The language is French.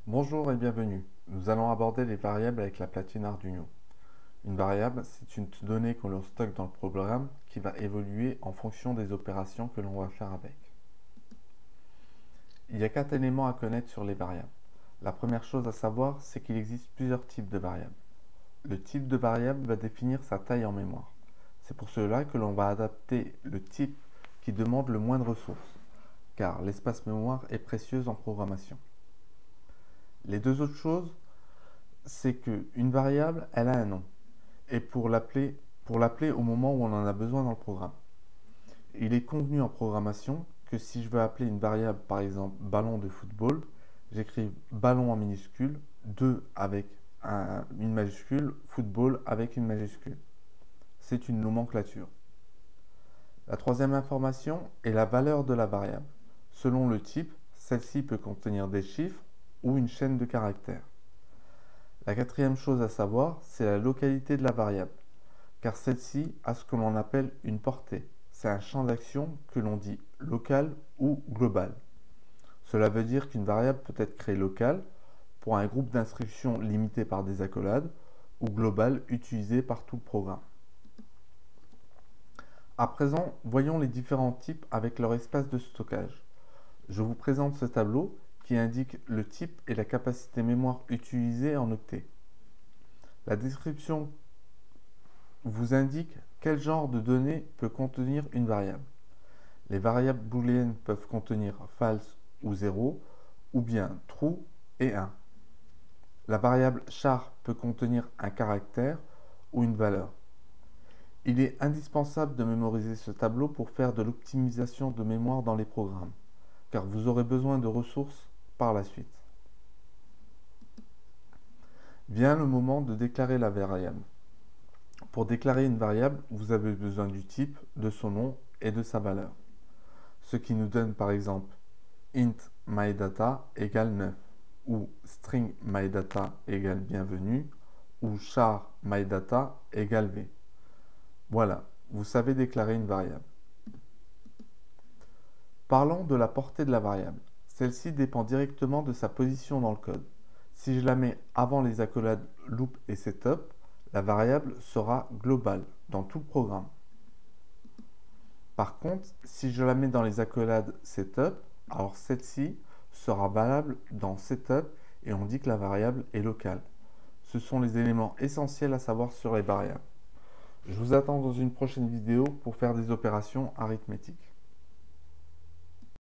Bonjour et bienvenue. Nous allons aborder les variables avec la platine Arduino. Une variable, c'est une donnée que l'on stocke dans le programme qui va évoluer en fonction des opérations que l'on va faire avec. Il y a 4 éléments à connaître sur les variables. La première chose à savoir, c'est qu'il existe plusieurs types de variables. Le type de variable va définir sa taille en mémoire. C'est pour cela que l'on va adapter le type qui demande le moins de ressources, car l'espace mémoire est précieux en programmation. Les deux autres choses, c'est qu'une variable, elle a un nom. Et pour l'appeler au moment où on en a besoin dans le programme. Il est convenu en programmation que si je veux appeler une variable, par exemple ballon de football, j'écris ballon en minuscule, 2 avec une majuscule, football avec une majuscule. C'est une nomenclature. La troisième information est la valeur de la variable. Selon le type, celle-ci peut contenir des chiffres ou une chaîne de caractères. La quatrième chose à savoir, c'est la localité de la variable, car celle-ci a ce que l'on appelle une portée. C'est un champ d'action que l'on dit local ou global. Cela veut dire qu'une variable peut être créée locale pour un groupe d'instructions limité par des accolades ou global utilisé par tout le programme. À présent, voyons les différents types avec leur espace de stockage. Je vous présente ce tableau qui indique le type et la capacité mémoire utilisée en octets. La description vous indique quel genre de données peut contenir une variable. Les variables booléennes peuvent contenir false ou 0, ou bien true et 1. La variable char peut contenir un caractère ou une valeur. Il est indispensable de mémoriser ce tableau pour faire de l'optimisation de mémoire dans les programmes, car vous aurez besoin de ressources par la suite. Vient le moment de déclarer la variable. Pour déclarer une variable, vous avez besoin du type, de son nom et de sa valeur. Ce qui nous donne par exemple int mydata égale 9 ou string mydata égale bienvenue ou char mydata égale v. Voilà, vous savez déclarer une variable. Parlons de la portée de la variable. Celle-ci dépend directement de sa position dans le code. Si je la mets avant les accolades loop et setup, la variable sera globale dans tout le programme. Par contre, si je la mets dans les accolades setup, alors celle-ci sera valable dans setup et on dit que la variable est locale. Ce sont les éléments essentiels à savoir sur les variables. Je vous attends dans une prochaine vidéo pour faire des opérations arithmétiques.